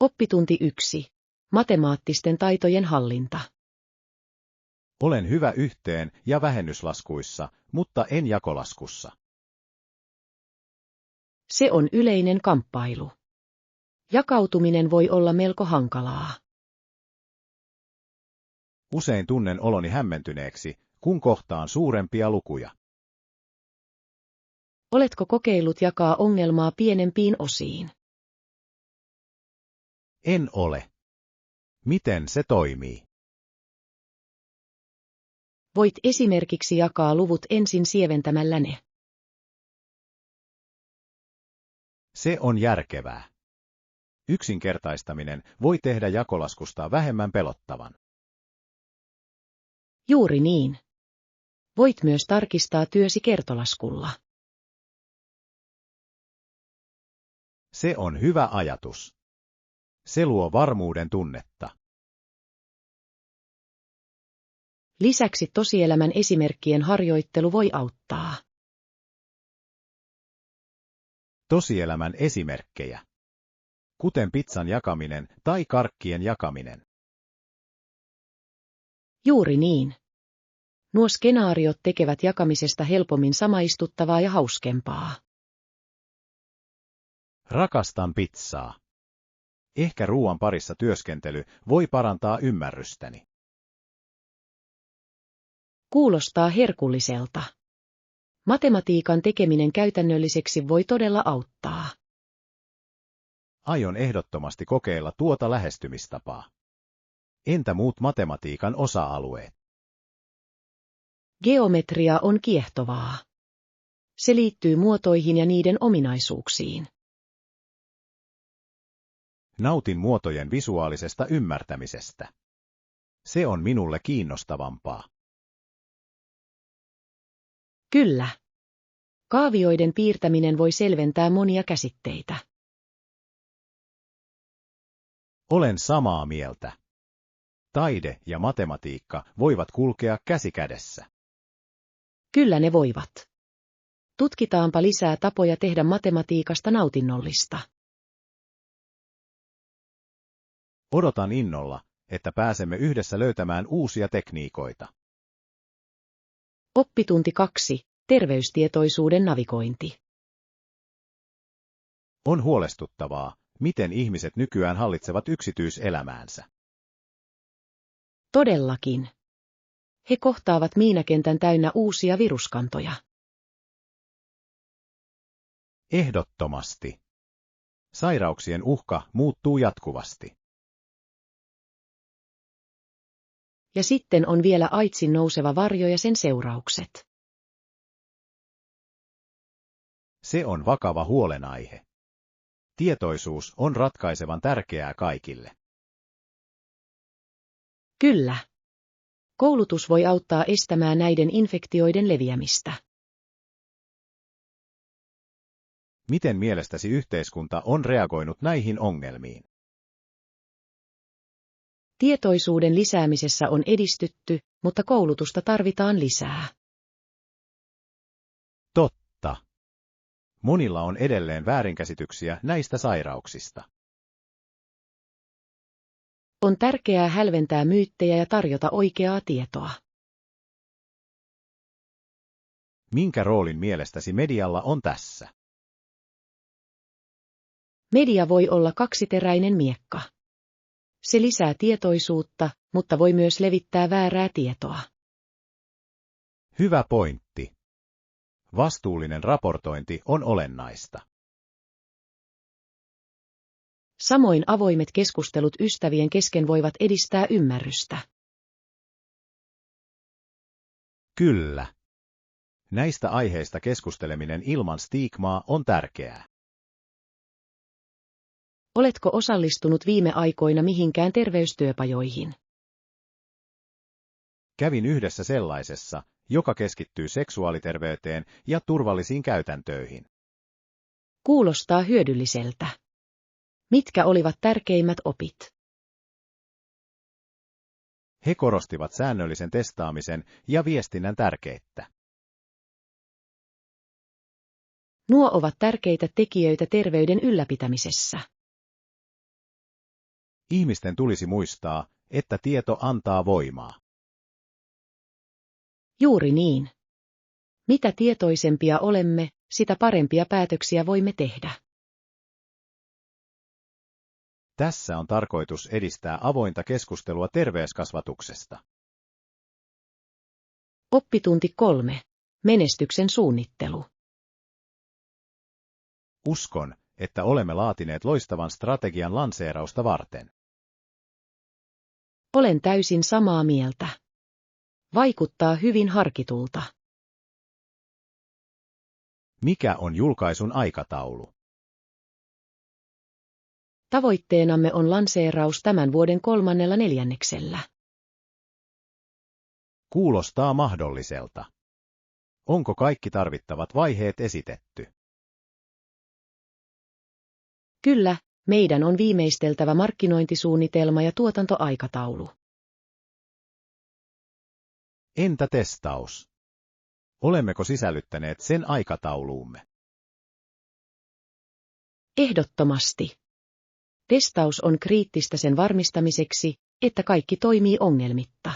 Oppitunti 1. Matemaattisten taitojen hallinta. Olen hyvä yhteen- ja vähennyslaskuissa, mutta en jakolaskussa. Se on yleinen kamppailu. Jakautuminen voi olla melko hankalaa. Usein tunnen oloni hämmentyneeksi, kun kohtaan suurempia lukuja. Oletko kokeillut jakaa ongelmaa pienempiin osiin? En ole. Miten se toimii? Voit esimerkiksi jakaa luvut ensin sieventämällä ne. Se on järkevää. Yksinkertaistaminen voi tehdä jakolaskusta vähemmän pelottavan. Juuri niin. Voit myös tarkistaa työsi kertolaskulla. Se on hyvä ajatus. Se luo varmuuden tunnetta. Lisäksi tosielämän esimerkkien harjoittelu voi auttaa. Tosielämän esimerkkejä. Kuten pizzan jakaminen tai karkkien jakaminen. Juuri niin. Nuo skenaariot tekevät jakamisesta helpommin samaistuttavaa ja hauskempaa. Rakastan pizzaa. Ehkä ruoan parissa työskentely voi parantaa ymmärrystäni. Kuulostaa herkulliselta. Matematiikan tekeminen käytännölliseksi voi todella auttaa. Aion ehdottomasti kokeilla tuota lähestymistapaa. Entä muut matematiikan osa-alueet? Geometria on kiehtovaa. Se liittyy muotoihin ja niiden ominaisuuksiin. Nautin muotojen visuaalisesta ymmärtämisestä. Se on minulle kiinnostavampaa. Kyllä. Kaavioiden piirtäminen voi selventää monia käsitteitä. Olen samaa mieltä. Taide ja matematiikka voivat kulkea käsi kädessä. Kyllä ne voivat. Tutkitaanpa lisää tapoja tehdä matematiikasta nautinnollista. Odotan innolla, että pääsemme yhdessä löytämään uusia tekniikoita. Oppitunti 2. Terveystietoisuuden navigointi. On huolestuttavaa, miten ihmiset nykyään hallitsevat yksityiselämäänsä. Todellakin. He kohtaavat miinakentän täynnä uusia viruskantoja. Ehdottomasti. Sairauksien uhka muuttuu jatkuvasti. Ja sitten on vielä AIDSin nouseva varjo ja sen seuraukset. Se on vakava huolenaihe. Tietoisuus on ratkaisevan tärkeää kaikille. Kyllä. Koulutus voi auttaa estämään näiden infektioiden leviämistä. Miten mielestäsi yhteiskunta on reagoinut näihin ongelmiin? Tietoisuuden lisäämisessä on edistytty, mutta koulutusta tarvitaan lisää. Totta. Monilla on edelleen väärinkäsityksiä näistä sairauksista. On tärkeää hälventää myyttejä ja tarjota oikeaa tietoa. Minkä roolin mielestäsi medialla on tässä? Media voi olla kaksiteräinen miekka. Se lisää tietoisuutta, mutta voi myös levittää väärää tietoa. Hyvä pointti. Vastuullinen raportointi on olennaista. Samoin avoimet keskustelut ystävien kesken voivat edistää ymmärrystä. Kyllä. Näistä aiheista keskusteleminen ilman stigmaa on tärkeää. Oletko osallistunut viime aikoina mihinkään terveystyöpajoihin? Kävin yhdessä sellaisessa, joka keskittyy seksuaaliterveyteen ja turvallisiin käytäntöihin. Kuulostaa hyödylliseltä. Mitkä olivat tärkeimmät opit? He korostivat säännöllisen testaamisen ja viestinnän tärkeyttä. Nuo ovat tärkeitä tekijöitä terveyden ylläpitämisessä. Ihmisten tulisi muistaa, että tieto antaa voimaa. Juuri niin. Mitä tietoisempia olemme, sitä parempia päätöksiä voimme tehdä. Tässä on tarkoitus edistää avointa keskustelua terveyskasvatuksesta. Oppitunti 3. Menestyksen suunnittelu. Uskon, että olemme laatineet loistavan strategian lanseerausta varten. Olen täysin samaa mieltä. Vaikuttaa hyvin harkitulta. Mikä on julkaisun aikataulu? Tavoitteenamme on lanseeraus tämän vuoden 3. neljänneksellä. Kuulostaa mahdolliselta. Onko kaikki tarvittavat vaiheet esitetty? Kyllä, meidän on viimeisteltävä markkinointisuunnitelma ja tuotantoaikataulu. Entä testaus? Olemmeko sisällyttäneet sen aikatauluumme? Ehdottomasti. Testaus on kriittistä sen varmistamiseksi, että kaikki toimii ongelmitta.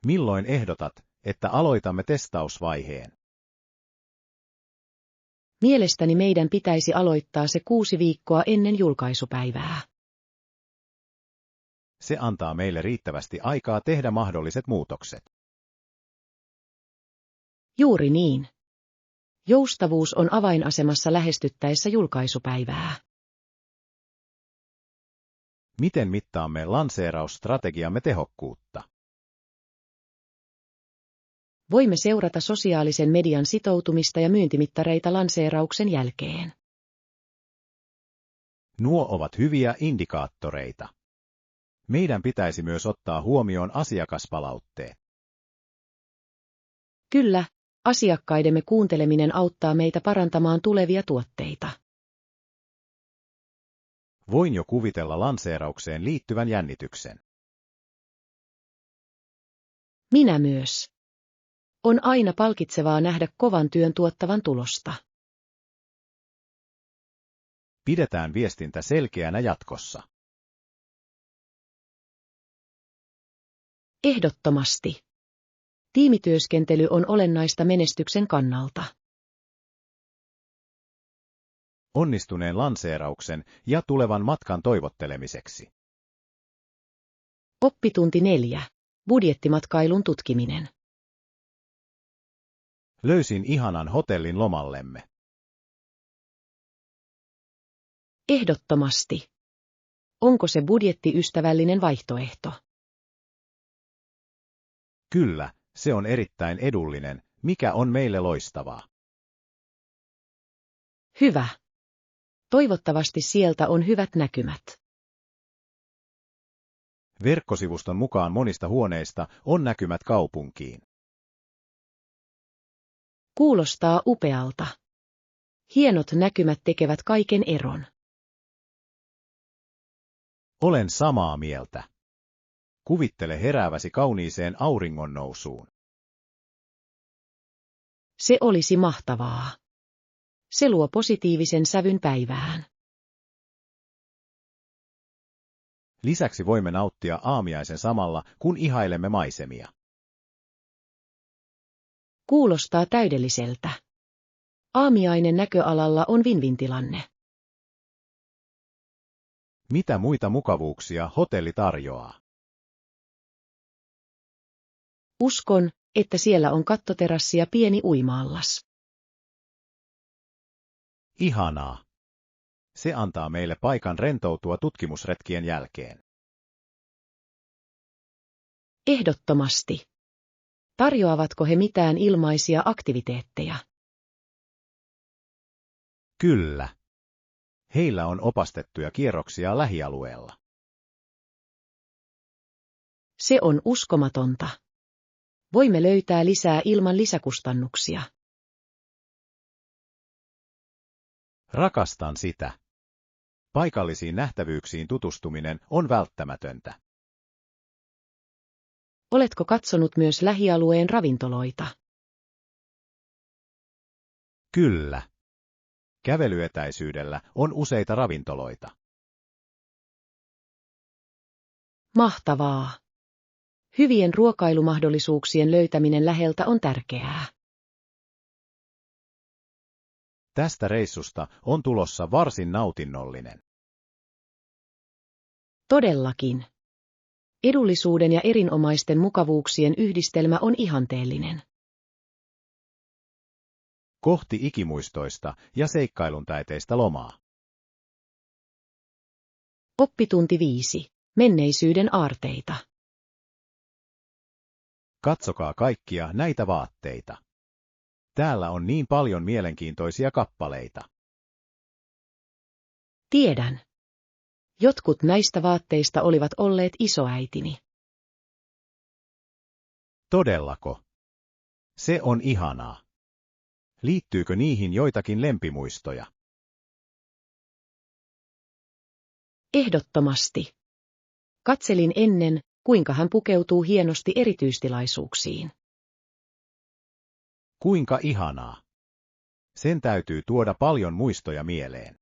Milloin ehdotat, että aloitamme testausvaiheen? Mielestäni meidän pitäisi aloittaa se 6 viikkoa ennen julkaisupäivää. Se antaa meille riittävästi aikaa tehdä mahdolliset muutokset. Juuri niin. Joustavuus on avainasemassa lähestyttäessä julkaisupäivää. Miten mittaamme lanseerausstrategiamme tehokkuutta? Voimme seurata sosiaalisen median sitoutumista ja myyntimittareita lanseerauksen jälkeen. Nuo ovat hyviä indikaattoreita. Meidän pitäisi myös ottaa huomioon asiakaspalautteet. Kyllä, asiakkaidemme kuunteleminen auttaa meitä parantamaan tulevia tuotteita. Voin jo kuvitella lanseeraukseen liittyvän jännityksen. Minä myös. On aina palkitsevaa nähdä kovan työn tuottavan tulosta. Pidetään viestintä selkeänä jatkossa. Ehdottomasti. Tiimityöskentely on olennaista menestyksen kannalta. Onnistuneen lanseerauksen ja tulevan matkan toivottelemiseksi. Oppitunti 4. Budjettimatkailun tutkiminen. Löysin ihanan hotellin lomallemme. Ehdottomasti. Onko se budjettiystävällinen vaihtoehto? Kyllä, se on erittäin edullinen, mikä on meille loistavaa. Hyvä. Toivottavasti sieltä on hyvät näkymät. Verkkosivuston mukaan monista huoneista on näkymät kaupunkiin. Kuulostaa upealta. Hienot näkymät tekevät kaiken eron. Olen samaa mieltä. Kuvittele herääväsi kauniiseen auringonnousuun. Se olisi mahtavaa. Se luo positiivisen sävyn päivään. Lisäksi voimme nauttia aamiaisen samalla, kun ihailemme maisemia. Kuulostaa täydelliseltä. Aamiainen näköalalla on win-win tilanne. Mitä muita mukavuuksia hotelli tarjoaa? Uskon, että siellä on kattoterassi ja pieni uima-allas. Ihanaa. Se antaa meille paikan rentoutua tutkimusretkien jälkeen. Ehdottomasti. Tarjoavatko he mitään ilmaisia aktiviteetteja? Kyllä. Heillä on opastettuja kierroksia lähialueella. Se on uskomatonta. Voimme löytää lisää ilman lisäkustannuksia. Rakastan sitä. Paikallisiin nähtävyyksiin tutustuminen on välttämätöntä. Oletko katsonut myös lähialueen ravintoloita? Kyllä. Kävelyetäisyydellä on useita ravintoloita. Mahtavaa! Hyvien ruokailumahdollisuuksien löytäminen läheltä on tärkeää. Tästä reissusta on tulossa varsin nautinnollinen. Todellakin. Edullisuuden ja erinomaisten mukavuuksien yhdistelmä on ihanteellinen. Kohti ikimuistoista ja seikkailuntäiteistä lomaa. Oppitunti 5. Menneisyyden aarteita. Katsokaa kaikkia näitä vaatteita. Täällä on niin paljon mielenkiintoisia kappaleita. Tiedän. Jotkut näistä vaatteista olivat olleet isoäitini. Todellako? Se on ihanaa. Liittyykö niihin joitakin lempimuistoja? Ehdottomasti. Katselin ennen, kuinka hän pukeutuu hienosti erityistilaisuuksiin. Kuinka ihanaa. Sen täytyy tuoda paljon muistoja mieleen.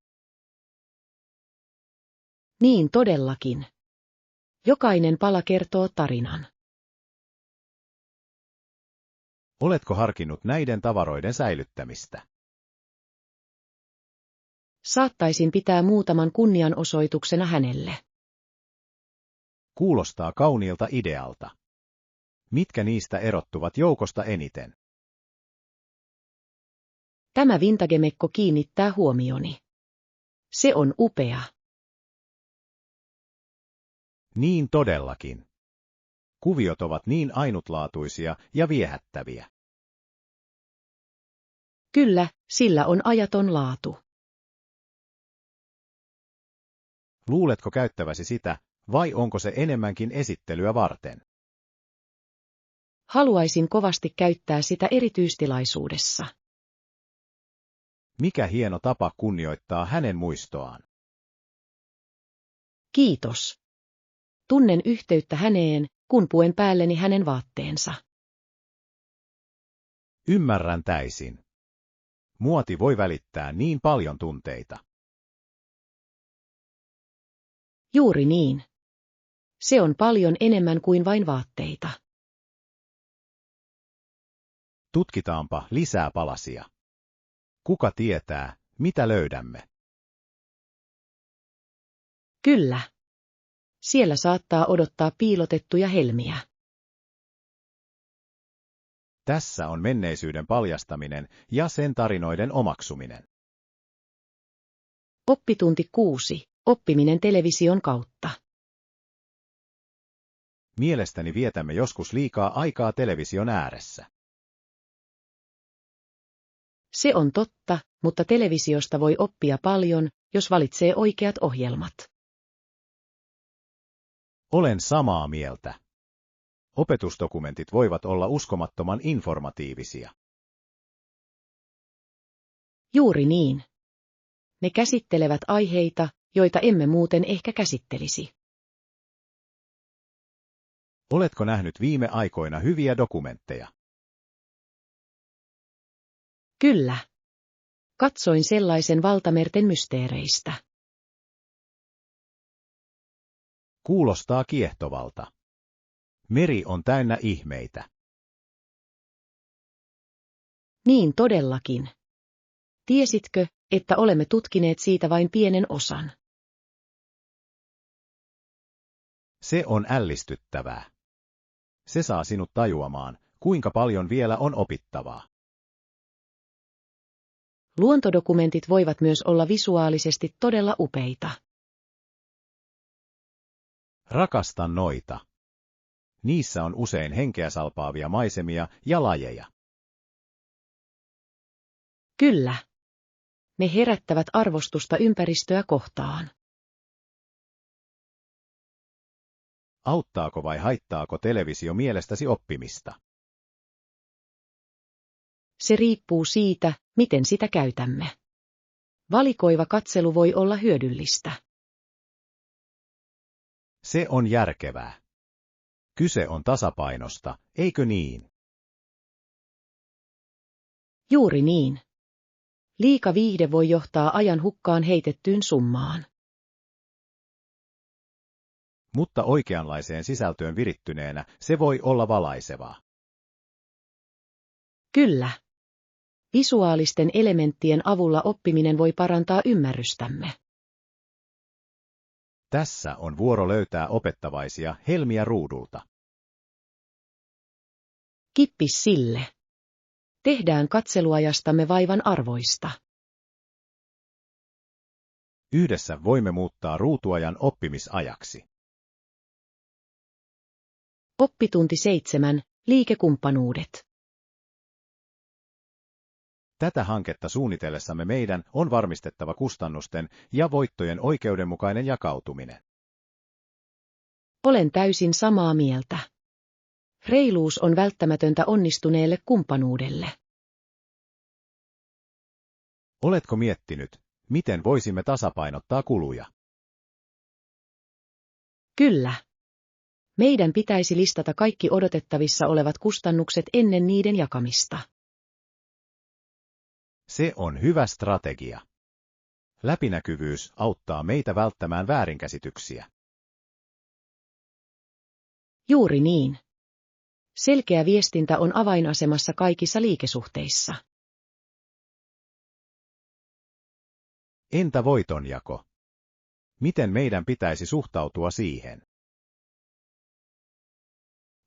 Niin todellakin. Jokainen pala kertoo tarinan. Oletko harkinnut näiden tavaroiden säilyttämistä? Saattaisin pitää muutaman kunnianosoituksena hänelle. Kuulostaa kauniilta idealta. Mitkä niistä erottuvat joukosta eniten? Tämä vintage-mekko kiinnittää huomioni. Se on upea. Niin todellakin. Kuviot ovat niin ainutlaatuisia ja viehättäviä. Kyllä, sillä on ajaton laatu. Luuletko käyttäväsi sitä, vai onko se enemmänkin esittelyä varten? Haluaisin kovasti käyttää sitä erityistilaisuudessa. Mikä hieno tapa kunnioittaa hänen muistoaan. Kiitos. Tunnen yhteyttä häneen, kun puen päälleni hänen vaatteensa. Ymmärrän täysin. Muoti voi välittää niin paljon tunteita. Juuri niin. Se on paljon enemmän kuin vain vaatteita. Tutkitaanpa lisää palasia. Kuka tietää, mitä löydämme? Kyllä. Siellä saattaa odottaa piilotettuja helmiä. Tässä on menneisyyden paljastaminen ja sen tarinoiden omaksuminen. Oppitunti 6. Oppiminen television kautta. Mielestäni vietämme joskus liikaa aikaa television ääressä. Se on totta, mutta televisiosta voi oppia paljon, jos valitsee oikeat ohjelmat. Olen samaa mieltä. Opetusdokumentit voivat olla uskomattoman informatiivisia. Juuri niin. Ne käsittelevät aiheita, joita emme muuten ehkä käsittelisi. Oletko nähnyt viime aikoina hyviä dokumentteja? Kyllä. Katsoin sellaisen valtamerten mysteereistä. Kuulostaa kiehtovalta. Meri on täynnä ihmeitä. Niin todellakin. Tiesitkö, että olemme tutkineet siitä vain pienen osan? Se on ällistyttävää. Se saa sinut tajuamaan, kuinka paljon vielä on opittavaa. Luontodokumentit voivat myös olla visuaalisesti todella upeita. Rakastan noita. Niissä on usein henkeä salpaavia maisemia ja lajeja. Kyllä. Ne herättävät arvostusta ympäristöä kohtaan. Auttaako vai haittaako televisio mielestäsi oppimista? Se riippuu siitä, miten sitä käytämme. Valikoiva katselu voi olla hyödyllistä. Se on järkevää. Kyse on tasapainosta, eikö niin? Juuri niin. Liika viihde voi johtaa ajan hukkaan heitettyyn summaan. Mutta oikeanlaiseen sisältöön virittyneenä se voi olla valaisevaa. Kyllä. Visuaalisten elementtien avulla oppiminen voi parantaa ymmärrystämme. Tässä on vuoro löytää opettavaisia helmiä ruudulta. Kippis sille. Tehdään katseluajastamme vaivan arvoista. Yhdessä voimme muuttaa ruutuajan oppimisajaksi. Oppitunti 7. Liikekumppanuudet. Tätä hanketta suunnitellessamme meidän on varmistettava kustannusten ja voittojen oikeudenmukainen jakautuminen. Olen täysin samaa mieltä. Reiluus on välttämätöntä onnistuneelle kumppanuudelle. Oletko miettinyt, miten voisimme tasapainottaa kuluja? Kyllä. Meidän pitäisi listata kaikki odotettavissa olevat kustannukset ennen niiden jakamista. Se on hyvä strategia. Läpinäkyvyys auttaa meitä välttämään väärinkäsityksiä. Juuri niin. Selkeä viestintä on avainasemassa kaikissa liikesuhteissa. Entä voitonjako? Miten meidän pitäisi suhtautua siihen?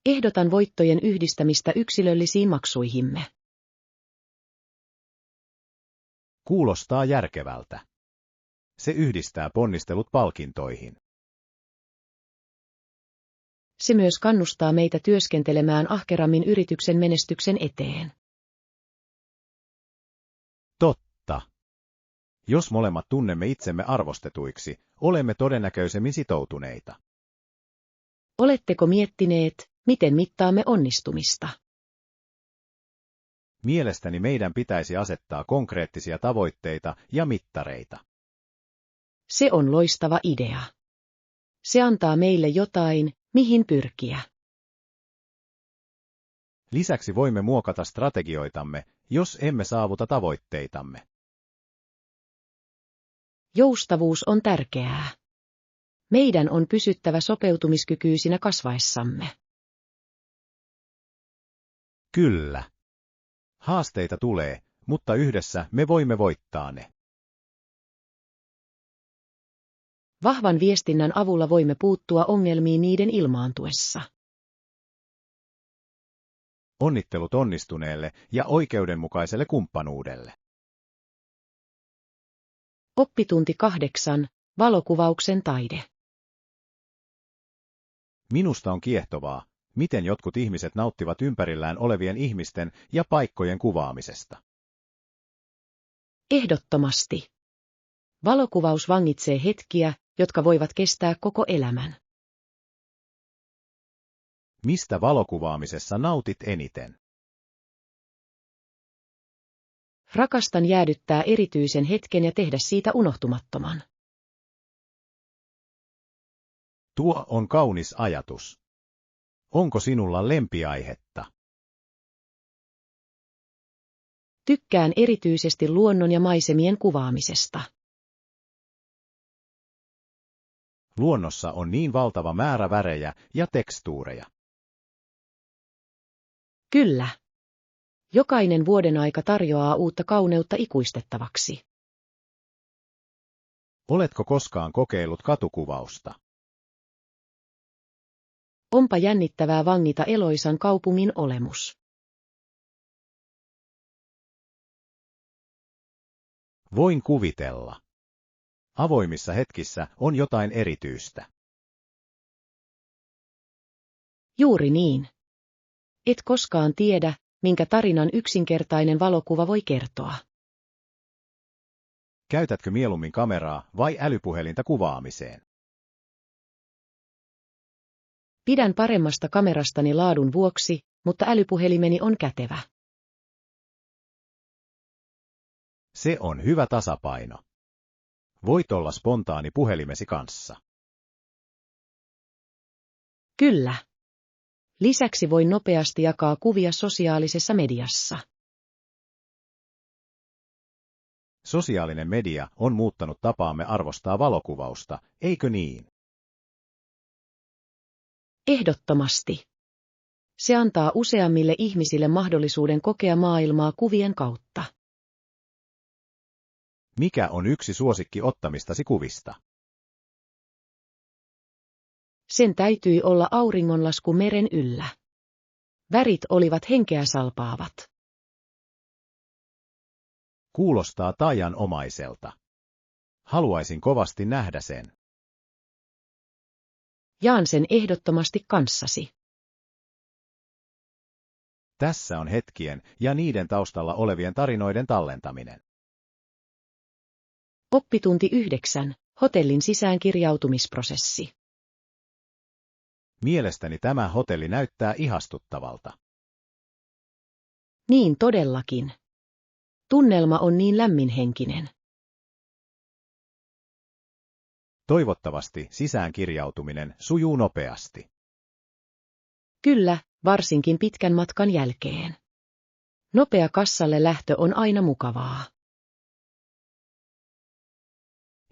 Ehdotan voittojen yhdistämistä yksilöllisiin maksuihimme. Kuulostaa järkevältä. Se yhdistää ponnistelut palkintoihin. Se myös kannustaa meitä työskentelemään ahkerammin yrityksen menestyksen eteen. Totta. Jos molemmat tunnemme itsemme arvostetuiksi, olemme todennäköisemmin sitoutuneita. Oletteko miettineet, miten mittaamme onnistumista? Mielestäni meidän pitäisi asettaa konkreettisia tavoitteita ja mittareita. Se on loistava idea. Se antaa meille jotain, mihin pyrkiä. Lisäksi voimme muokata strategioitamme, jos emme saavuta tavoitteitamme. Joustavuus on tärkeää. Meidän on pysyttävä sopeutumiskykyisinä kasvaessamme. Kyllä. Haasteita tulee, mutta yhdessä me voimme voittaa ne. Vahvan viestinnän avulla voimme puuttua ongelmiin niiden ilmaantuessa. Onnittelut onnistuneelle ja oikeudenmukaiselle kumppanuudelle. Oppitunti 8. Valokuvauksen taide. Minusta on kiehtovaa, miten jotkut ihmiset nauttivat ympärillään olevien ihmisten ja paikkojen kuvaamisesta. Ehdottomasti. Valokuvaus vangitsee hetkiä, jotka voivat kestää koko elämän. Mistä valokuvaamisessa nautit eniten? Rakastan jäädyttää erityisen hetken ja tehdä siitä unohtumattoman. Tuo on kaunis ajatus. Onko sinulla lempiaihetta? Tykkään erityisesti luonnon ja maisemien kuvaamisesta. Luonnossa on niin valtava määrä värejä ja tekstuureja. Kyllä. Jokainen vuodenaika tarjoaa uutta kauneutta ikuistettavaksi. Oletko koskaan kokeillut katukuvausta? Onpa jännittävää vangita eloisan kaupungin olemus. Voin kuvitella. Avoimissa hetkissä on jotain erityistä. Juuri niin. Et koskaan tiedä, minkä tarinan yksinkertainen valokuva voi kertoa. Käytätkö mieluummin kameraa vai älypuhelinta kuvaamiseen? Pidän paremmasta kamerastani laadun vuoksi, mutta älypuhelimeni on kätevä. Se on hyvä tasapaino. Voit olla spontaani puhelimesi kanssa. Kyllä. Lisäksi voin nopeasti jakaa kuvia sosiaalisessa mediassa. Sosiaalinen media on muuttanut tapaamme arvostaa valokuvausta, eikö niin? Ehdottomasti. Se antaa useammille ihmisille mahdollisuuden kokea maailmaa kuvien kautta. Mikä on yksi suosikki ottamistasi kuvista? Sen täytyi olla auringonlasku meren yllä. Värit olivat henkeä salpaavat. Kuulostaa taianomaiselta. Haluaisin kovasti nähdä sen. Jaan sen ehdottomasti kanssasi. Tässä on hetkien ja niiden taustalla olevien tarinoiden tallentaminen. Oppitunti 9. Hotellin sisäänkirjautumisprosessi. Mielestäni tämä hotelli näyttää ihastuttavalta. Niin todellakin. Tunnelma on niin lämminhenkinen. Toivottavasti sisäänkirjautuminen sujuu nopeasti. Kyllä, varsinkin pitkän matkan jälkeen. Nopea kassalle lähtö on aina mukavaa.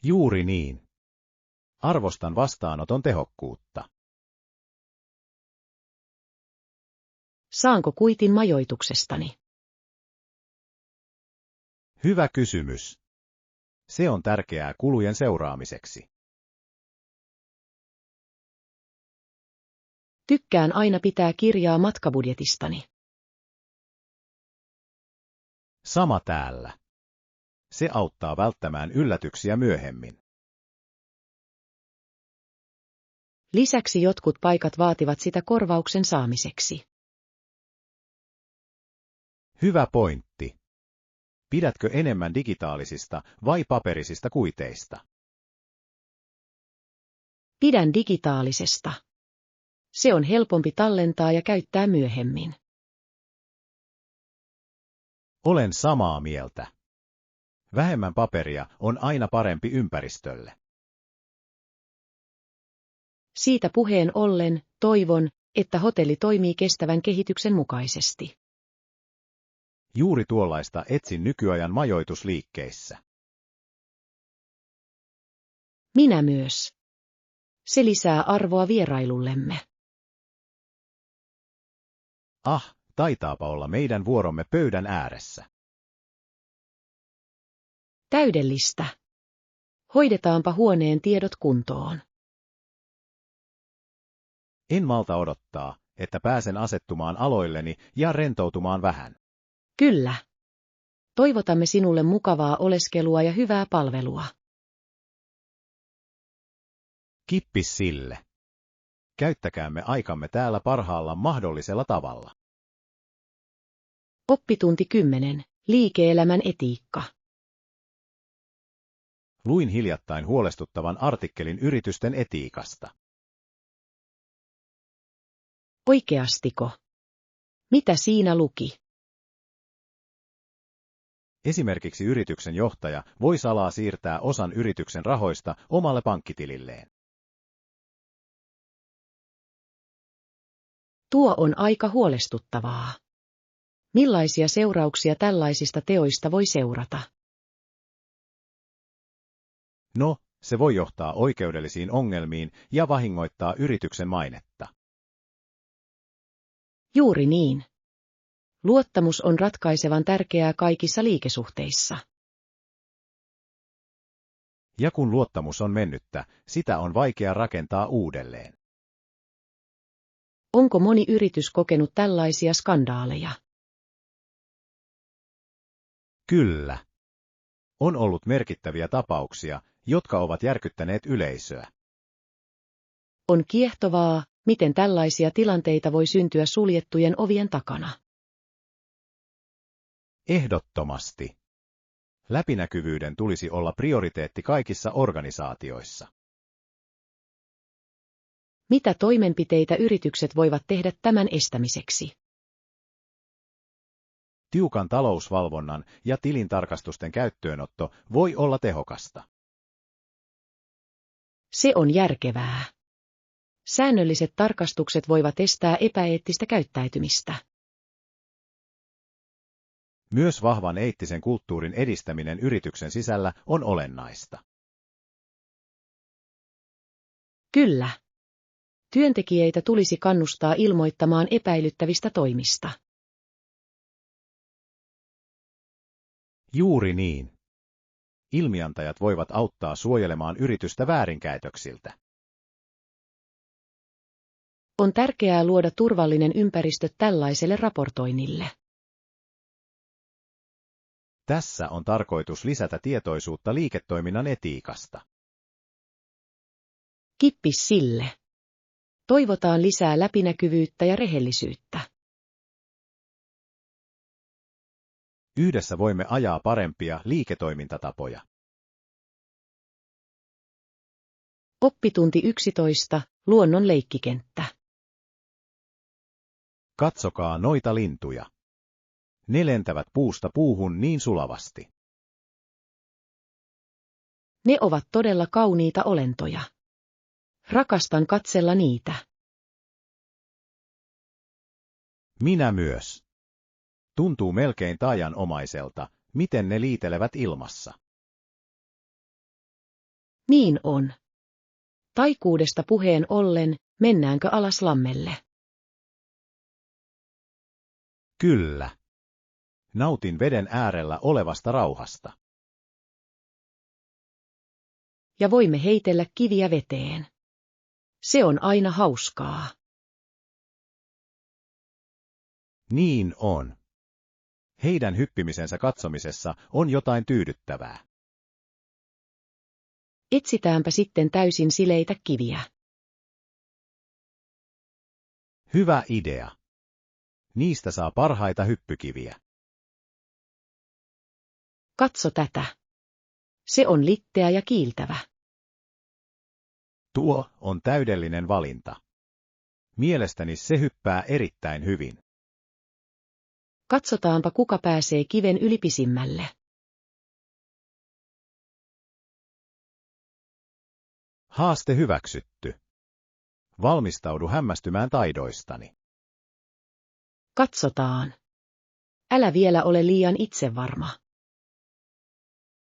Juuri niin. Arvostan vastaanoton tehokkuutta. Saanko kuitin majoituksestani? Hyvä kysymys. Se on tärkeää kulujen seuraamiseksi. Tykkään aina pitää kirjaa matkabudjetistani. Sama täällä. Se auttaa välttämään yllätyksiä myöhemmin. Lisäksi jotkut paikat vaativat sitä korvauksen saamiseksi. Hyvä pointti. Pidätkö enemmän digitaalisista vai paperisista kuiteista? Pidän digitaalisesta. Se on helpompi tallentaa ja käyttää myöhemmin. Olen samaa mieltä. Vähemmän paperia on aina parempi ympäristölle. Siitä puheen ollen, toivon, että hotelli toimii kestävän kehityksen mukaisesti. Juuri tuollaista etsin nykyajan majoitusliikkeissä. Minä myös. Se lisää arvoa vierailullemme. Taitaapa olla meidän vuoromme pöydän ääressä. Täydellistä. Hoidetaanpa huoneen tiedot kuntoon. En malta odottaa, että pääsen asettumaan aloilleni ja rentoutumaan vähän. Kyllä. Toivotamme sinulle mukavaa oleskelua ja hyvää palvelua. Kippis sille. Käyttäkäämme aikamme täällä parhaalla mahdollisella tavalla. Oppitunti 10. Liike-elämän etiikka. Luin hiljattain huolestuttavan artikkelin yritysten etiikasta. Oikeastiko? Mitä siinä luki? Esimerkiksi yrityksen johtaja voi salaa siirtää osan yrityksen rahoista omalle pankkitililleen. Tuo on aika huolestuttavaa. Millaisia seurauksia tällaisista teoista voi seurata? No, se voi johtaa oikeudellisiin ongelmiin ja vahingoittaa yrityksen mainetta. Juuri niin. Luottamus on ratkaisevan tärkeää kaikissa liikesuhteissa. Ja kun luottamus on mennyttä, sitä on vaikea rakentaa uudelleen. Onko moni yritys kokenut tällaisia skandaaleja? Kyllä. On ollut merkittäviä tapauksia, jotka ovat järkyttäneet yleisöä. On kiehtovaa, miten tällaisia tilanteita voi syntyä suljettujen ovien takana. Ehdottomasti. Läpinäkyvyyden tulisi olla prioriteetti kaikissa organisaatioissa. Mitä toimenpiteitä yritykset voivat tehdä tämän estämiseksi? Tiukan talousvalvonnan ja tilintarkastusten käyttöönotto voi olla tehokasta. Se on järkevää. Säännölliset tarkastukset voivat estää epäeettistä käyttäytymistä. Myös vahvan eettisen kulttuurin edistäminen yrityksen sisällä on olennaista. Kyllä. Työntekijöitä tulisi kannustaa ilmoittamaan epäilyttävistä toimista. Juuri niin. Ilmiantajat voivat auttaa suojelemaan yritystä väärinkäytöksiltä. On tärkeää luoda turvallinen ympäristö tällaiselle raportoinnille. Tässä on tarkoitus lisätä tietoisuutta liiketoiminnan etiikasta. Kippis sille. Toivotaan lisää läpinäkyvyyttä ja rehellisyyttä. Yhdessä voimme ajaa parempia liiketoimintatapoja. Oppitunti 11. Luonnon leikkikenttä. Katsokaa noita lintuja. Ne lentävät puusta puuhun niin sulavasti. Ne ovat todella kauniita olentoja. Rakastan katsella niitä. Minä myös. Tuntuu melkein taianomaiselta, miten ne liitelevät ilmassa. Niin on. Taikuudesta puheen ollen, mennäänkö alas lammelle? Kyllä. Nautin veden äärellä olevasta rauhasta. Ja voimme heitellä kiviä veteen. Se on aina hauskaa. Niin on. Heidän hyppimisensä katsomisessa on jotain tyydyttävää. Etsitäänpä sitten täysin sileitä kiviä. Hyvä idea. Niistä saa parhaita hyppykiviä. Katso tätä. Se on litteä ja kiiltävä. Tuo on täydellinen valinta. Mielestäni se hyppää erittäin hyvin. Katsotaanpa kuka pääsee kiven yli pisimmälle. Haaste hyväksytty. Valmistaudu hämmästymään taidoistani. Katsotaan. Älä vielä ole liian itsevarma.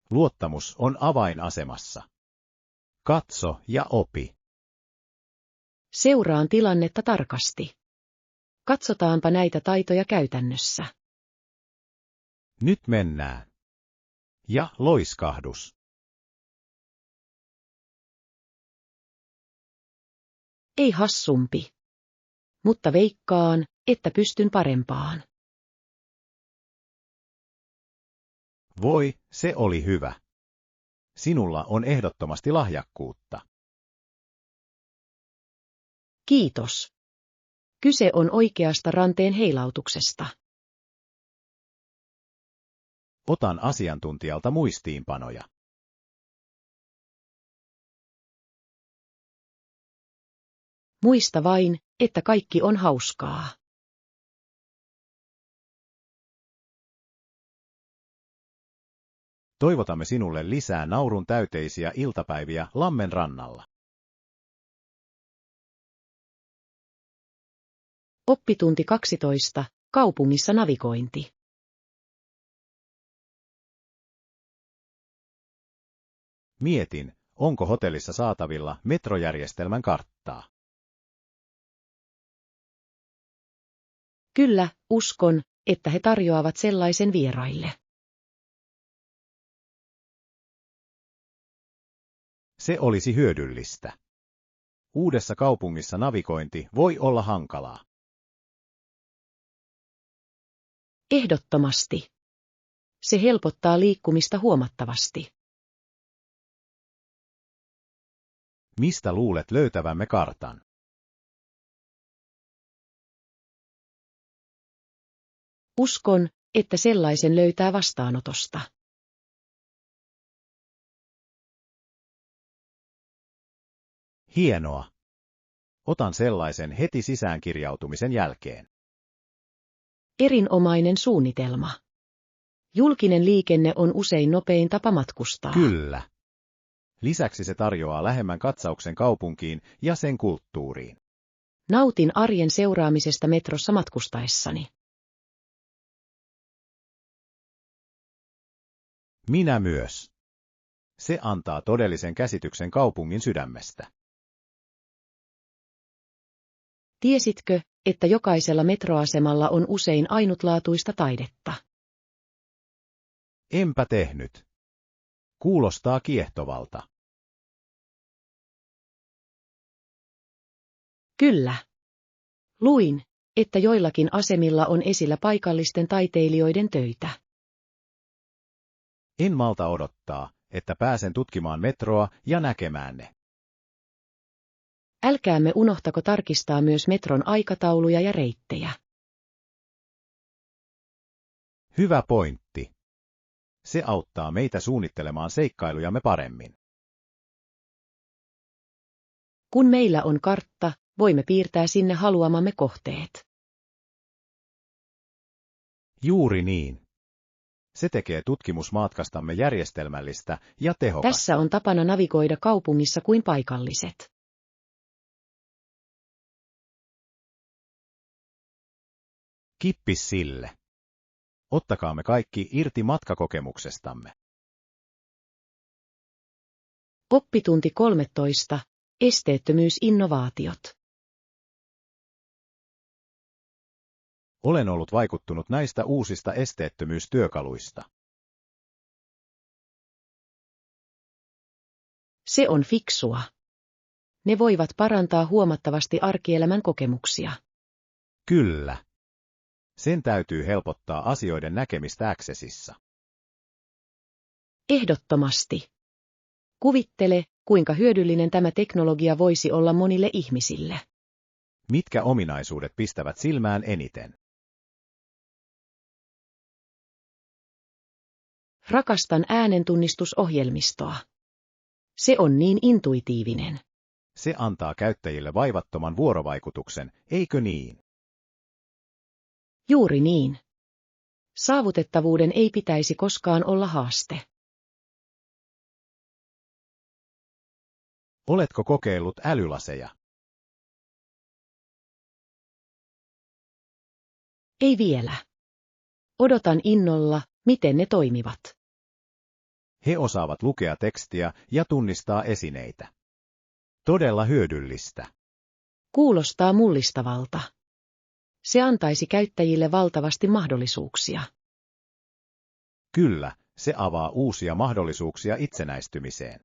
Luottamus on avainasemassa. Katso ja opi. Seuraan tilannetta tarkasti. Katsotaanpa näitä taitoja käytännössä. Nyt mennään. Ja loiskahdus. Ei hassumpi. Mutta veikkaan, että pystyn parempaan. Voi, se oli hyvä. Sinulla on ehdottomasti lahjakkuutta. Kiitos. Kyse on oikeasta ranteen heilautuksesta. Otan asiantuntijalta muistiinpanoja. Muista vain, että kaikki on hauskaa. Toivotamme sinulle lisää naurun täyteisiä iltapäiviä Lammen rannalla. Oppitunti 12. Kaupungissa navigointi. Mietin, onko hotellissa saatavilla metrojärjestelmän karttaa. Kyllä, uskon, että he tarjoavat sellaisen vieraille. Se olisi hyödyllistä. Uudessa kaupungissa navigointi voi olla hankalaa. Ehdottomasti. Se helpottaa liikkumista huomattavasti. Mistä luulet löytävämme kartan? Uskon, että sellaisen löytää vastaanotosta. Hienoa. Otan sellaisen heti sisäänkirjautumisen jälkeen. Erinomainen suunnitelma. Julkinen liikenne on usein nopein tapa matkustaa. Kyllä. Lisäksi se tarjoaa lähemmän katsauksen kaupunkiin ja sen kulttuuriin. Nautin arjen seuraamisesta metrossa matkustaessani. Minä myös. Se antaa todellisen käsityksen kaupungin sydämestä. Tiesitkö, että jokaisella metroasemalla on usein ainutlaatuista taidetta? Enpä tehnyt. Kuulostaa kiehtovalta. Kyllä. Luin, että joillakin asemilla on esillä paikallisten taiteilijoiden töitä. En malta odottaa, että pääsen tutkimaan metroa ja näkemään ne. Älkäämme unohtako tarkistaa myös metron aikatauluja ja reittejä. Hyvä pointti. Se auttaa meitä suunnittelemaan seikkailujamme paremmin. Kun meillä on kartta, voimme piirtää sinne haluamamme kohteet. Juuri niin. Se tekee tutkimusmatkastamme järjestelmällistä ja tehokasta. Tässä on tapana navigoida kaupungissa kuin paikalliset. Kippis sille. Ottakaamme kaikki irti matkakokemuksestamme. Oppitunti 13. Esteettömyysinnovaatiot. Olen ollut vaikuttunut näistä uusista esteettömyystyökaluista. Se on fiksua. Ne voivat parantaa huomattavasti arkielämän kokemuksia. Kyllä. Sen täytyy helpottaa asioiden näkemistä Accessissa. Ehdottomasti. Kuvittele, kuinka hyödyllinen tämä teknologia voisi olla monille ihmisille. Mitkä ominaisuudet pistävät silmään eniten? Rakastan äänentunnistusohjelmistoa. Se on niin intuitiivinen. Se antaa käyttäjille vaivattoman vuorovaikutuksen, eikö niin? Juuri niin. Saavutettavuuden ei pitäisi koskaan olla haaste. Oletko kokeillut älylaseja? Ei vielä. Odotan innolla, miten ne toimivat. He osaavat lukea tekstiä ja tunnistaa esineitä. Todella hyödyllistä. Kuulostaa mullistavalta. Se antaisi käyttäjille valtavasti mahdollisuuksia. Kyllä, se avaa uusia mahdollisuuksia itsenäistymiseen.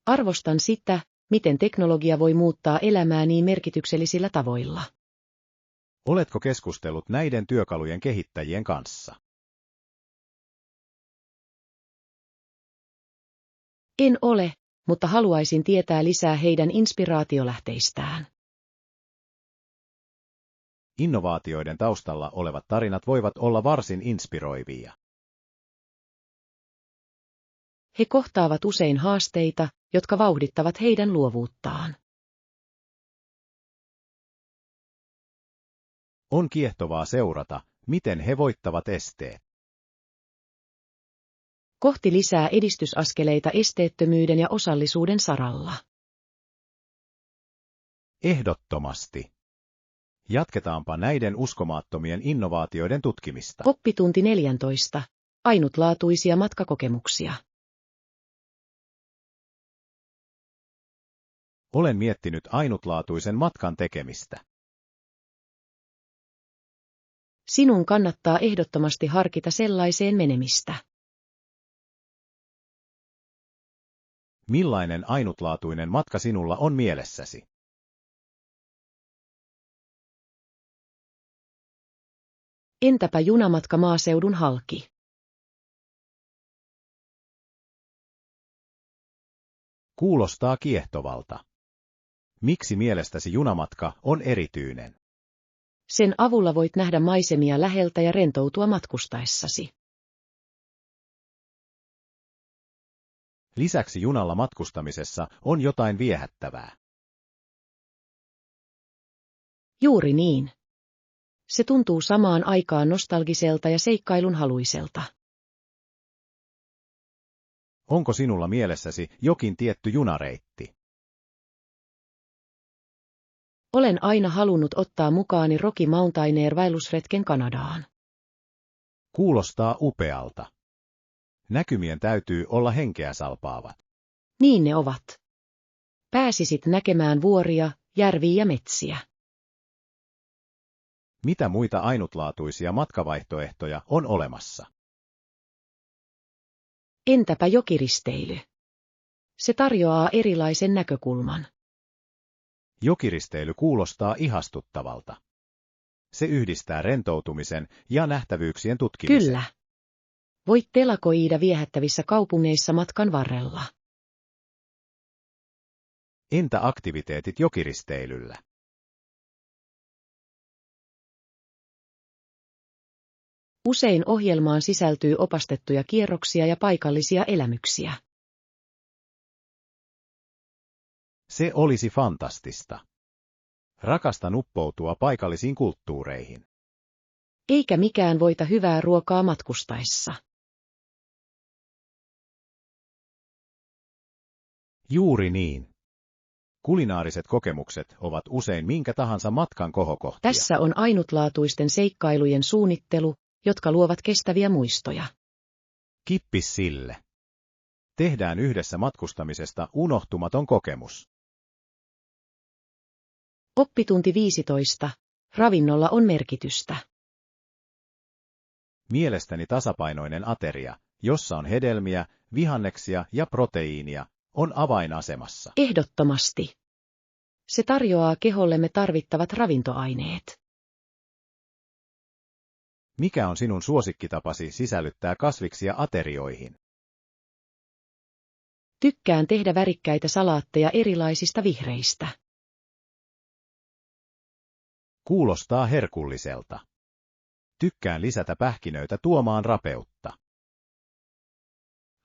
Arvostan sitä, miten teknologia voi muuttaa elämää niin merkityksellisillä tavoilla. Oletko keskustellut näiden työkalujen kehittäjien kanssa? En ole, mutta haluaisin tietää lisää heidän inspiraatiolähteistään. Innovaatioiden taustalla olevat tarinat voivat olla varsin inspiroivia. He kohtaavat usein haasteita, jotka vauhdittavat heidän luovuuttaan. On kiehtovaa seurata, miten he voittavat esteet. Kohti lisää edistysaskeleita esteettömyyden ja osallisuuden saralla. Ehdottomasti. Jatketaanpa näiden uskomattomien innovaatioiden tutkimista. Oppitunti 14. Ainutlaatuisia matkakokemuksia. Olen miettinyt ainutlaatuisen matkan tekemistä. Sinun kannattaa ehdottomasti harkita sellaiseen menemistä. Millainen ainutlaatuinen matka sinulla on mielessäsi? Entäpä junamatka maaseudun halki? Kuulostaa kiehtovalta. Miksi mielestäsi junamatka on erityinen? Sen avulla voit nähdä maisemia läheltä ja rentoutua matkustaessasi. Lisäksi junalla matkustamisessa on jotain viehättävää. Juuri niin. Se tuntuu samaan aikaan nostalgiselta ja seikkailunhaluiselta. Onko sinulla mielessäsi jokin tietty junareitti? Olen aina halunnut ottaa mukaani Rocky Mountaineer-vaellusretken Kanadaan. Kuulostaa upealta. Näkymien täytyy olla henkeä salpaavat. Niin ne ovat. Pääsisit näkemään vuoria, järviä ja metsiä. Mitä muita ainutlaatuisia matkavaihtoehtoja on olemassa? Entäpä jokiristeily? Se tarjoaa erilaisen näkökulman. Jokiristeily kuulostaa ihastuttavalta. Se yhdistää rentoutumisen ja nähtävyyksien tutkimisen. Kyllä. Voit telakoida viehättävissä kaupungeissa matkan varrella. Entä aktiviteetit jokiristeilyllä? Usein ohjelmaan sisältyy opastettuja kierroksia ja paikallisia elämyksiä. Se olisi fantastista. Rakastan uppoutua paikallisiin kulttuureihin. Eikä mikään voita hyvää ruokaa matkustaessa. Juuri niin. Kulinaariset kokemukset ovat usein minkä tahansa matkan kohokohtia. Tässä on ainutlaatuisten seikkailujen suunnittelu, jotka luovat kestäviä muistoja. Kippis sille. Tehdään yhdessä matkustamisesta unohtumaton kokemus. Oppitunti 15. Ravinnolla on merkitystä. Mielestäni tasapainoinen ateria, jossa on hedelmiä, vihanneksia ja proteiinia, on avainasemassa. Ehdottomasti. Se tarjoaa kehollemme tarvittavat ravintoaineet. Mikä on sinun suosikkitapasi sisällyttää kasviksia aterioihin? Tykkään tehdä värikkäitä salaatteja erilaisista vihreistä. Kuulostaa herkulliselta. Tykkään lisätä pähkinöitä tuomaan rapeutta.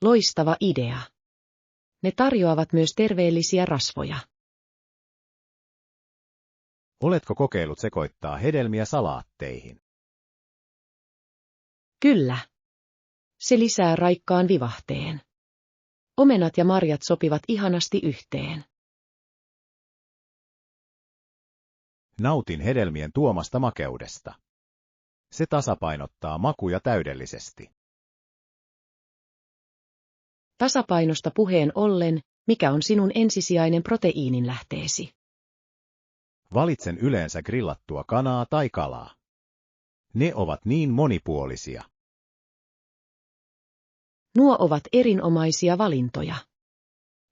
Loistava idea. Ne tarjoavat myös terveellisiä rasvoja. Oletko kokeillut sekoittaa hedelmiä salaatteihin? Kyllä. Se lisää raikkaan vivahteen. Omenat ja marjat sopivat ihanasti yhteen. Nautin hedelmien tuomasta makeudesta. Se tasapainottaa makuja täydellisesti. Tasapainosta puheen ollen, mikä on sinun ensisijainen proteiininlähteesi? Valitsen yleensä grillattua kanaa tai kalaa. Ne ovat niin monipuolisia. Nuo ovat erinomaisia valintoja.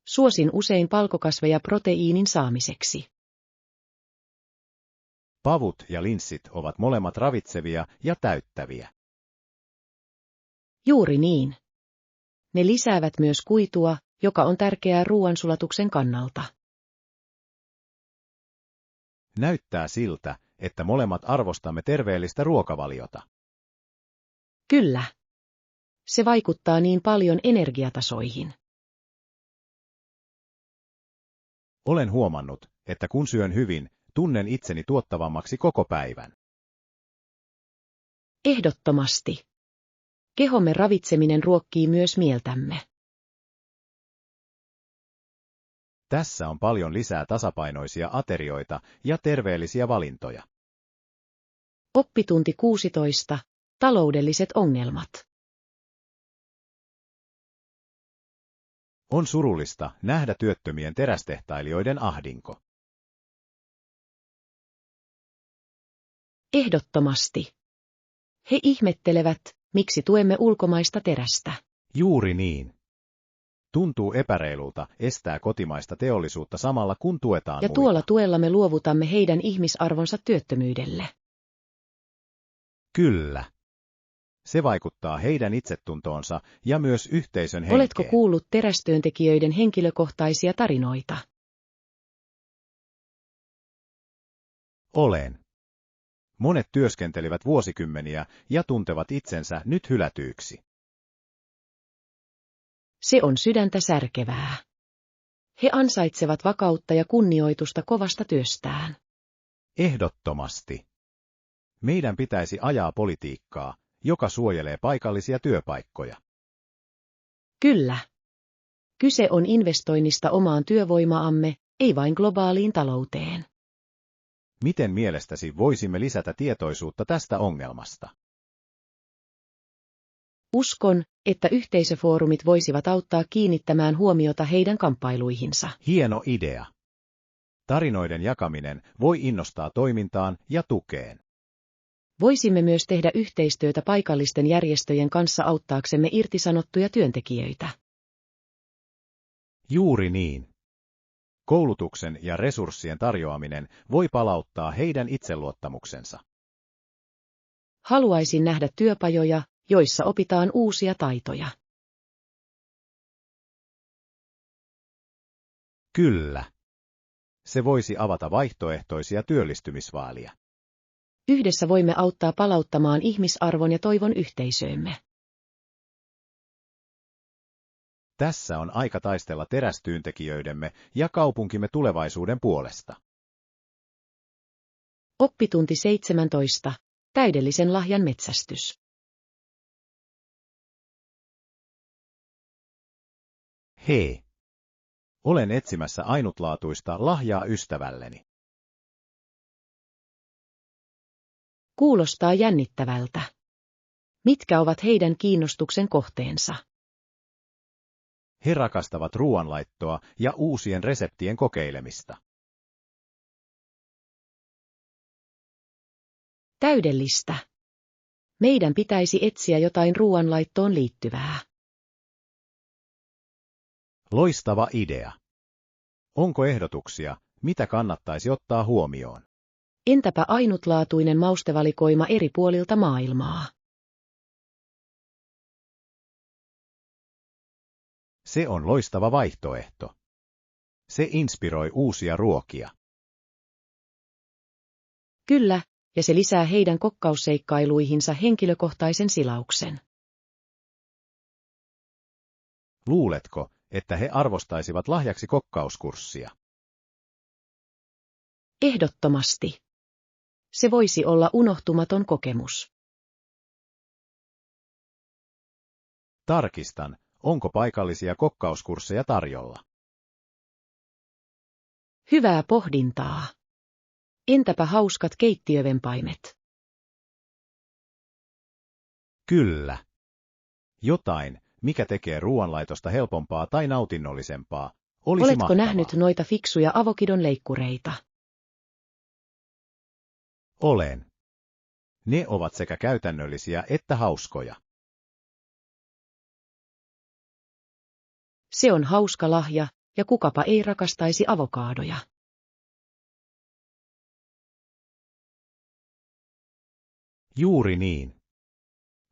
Suosin usein palkokasveja proteiinin saamiseksi. Pavut ja linssit ovat molemmat ravitsevia ja täyttäviä. Juuri niin. Ne lisäävät myös kuitua, joka on tärkeää ruoansulatuksen kannalta. Näyttää siltä, että molemmat arvostamme terveellistä ruokavaliota. Kyllä. Se vaikuttaa niin paljon energiatasoihin. Olen huomannut, että kun syön hyvin, tunnen itseni tuottavammaksi koko päivän. Ehdottomasti. Kehomme ravitseminen ruokkii myös mieltämme. Tässä on paljon lisää tasapainoisia aterioita ja terveellisiä valintoja. Oppitunti 16. Taloudelliset ongelmat. On surullista nähdä työttömien terästehtailijoiden ahdinko. Ehdottomasti. He ihmettelevät, miksi tuemme ulkomaista terästä. Juuri niin. Tuntuu epäreilulta estää kotimaista teollisuutta samalla kun tuetaan Ja muita. tuolla tuella me luovutamme heidän ihmisarvonsa työttömyydelle. Kyllä. Se vaikuttaa heidän itsetuntoonsa ja myös yhteisön henkeen. Oletko kuullut terästyöntekijöiden henkilökohtaisia tarinoita? Olen. Monet työskentelivät vuosikymmeniä ja tuntevat itsensä nyt hylätyiksi. Se on sydäntä särkevää. He ansaitsevat vakautta ja kunnioitusta kovasta työstään. Ehdottomasti. Meidän pitäisi ajaa politiikkaa, joka suojelee paikallisia työpaikkoja. Kyllä. Kyse on investoinnista omaan työvoimaamme, ei vain globaaliin talouteen. Miten mielestäsi voisimme lisätä tietoisuutta tästä ongelmasta? Uskon, että yhteisöfoorumit voisivat auttaa kiinnittämään huomiota heidän kamppailuihinsa. Hieno idea. Tarinoiden jakaminen voi innostaa toimintaan ja tukeen. Voisimme myös tehdä yhteistyötä paikallisten järjestöjen kanssa auttaaksemme irtisanottuja työntekijöitä. Juuri niin. Koulutuksen ja resurssien tarjoaminen voi palauttaa heidän itseluottamuksensa. Haluaisin nähdä työpajoja, joissa opitaan uusia taitoja. Kyllä. Se voisi avata vaihtoehtoisia työllistymisvaaleja. Yhdessä voimme auttaa palauttamaan ihmisarvon ja toivon yhteisöömme. Tässä on aika taistella terästyöntekijöidemme ja kaupunkimme tulevaisuuden puolesta. Oppitunti 17. Täydellisen lahjan metsästys. Hei! Olen etsimässä ainutlaatuista lahjaa ystävälleni. Kuulostaa jännittävältä. Mitkä ovat heidän kiinnostuksen kohteensa? He rakastavat ruoanlaittoa ja uusien reseptien kokeilemista. Täydellistä. Meidän pitäisi etsiä jotain ruoanlaittoon liittyvää. Loistava idea. Onko ehdotuksia, mitä kannattaisi ottaa huomioon? Entäpä ainutlaatuinen maustevalikoima eri puolilta maailmaa? Se on loistava vaihtoehto. Se inspiroi uusia ruokia. Kyllä, ja se lisää heidän kokkausseikkailuihinsa henkilökohtaisen silauksen. Luuletko, että he arvostaisivat lahjaksi kokkauskurssia? Ehdottomasti. Se voisi olla unohtumaton kokemus. Tarkistan, onko paikallisia kokkauskursseja tarjolla. Hyvää pohdintaa. Entäpä hauskat keittiövempaimet? Kyllä. Jotain, mikä tekee ruoanlaitosta helpompaa tai nautinnollisempaa, olisi Oletko mahtavaa. nähnyt noita fiksuja avokidon leikkureita? Olen. Ne ovat sekä käytännöllisiä että hauskoja. Se on hauska lahja, ja kukapa ei rakastaisi avokaadoja. Juuri niin.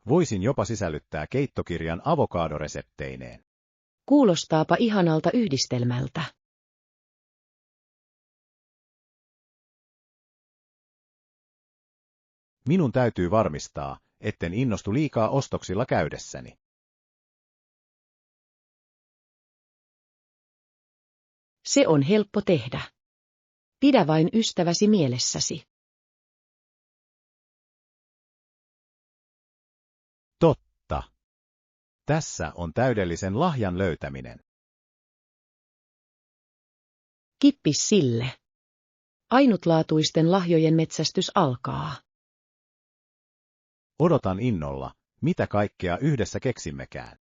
Voisin jopa sisällyttää keittokirjan avokaadoresepteineen. Kuulostaapa ihanalta yhdistelmältä. Minun täytyy varmistaa, etten innostu liikaa ostoksilla käydessäni. Se on helppo tehdä. Pidä vain ystäväsi mielessäsi. Totta. Tässä on täydellisen lahjan löytäminen. Kippis sille. Ainutlaatuisten lahjojen metsästys alkaa. Odotan innolla, mitä kaikkea yhdessä keksimmekään.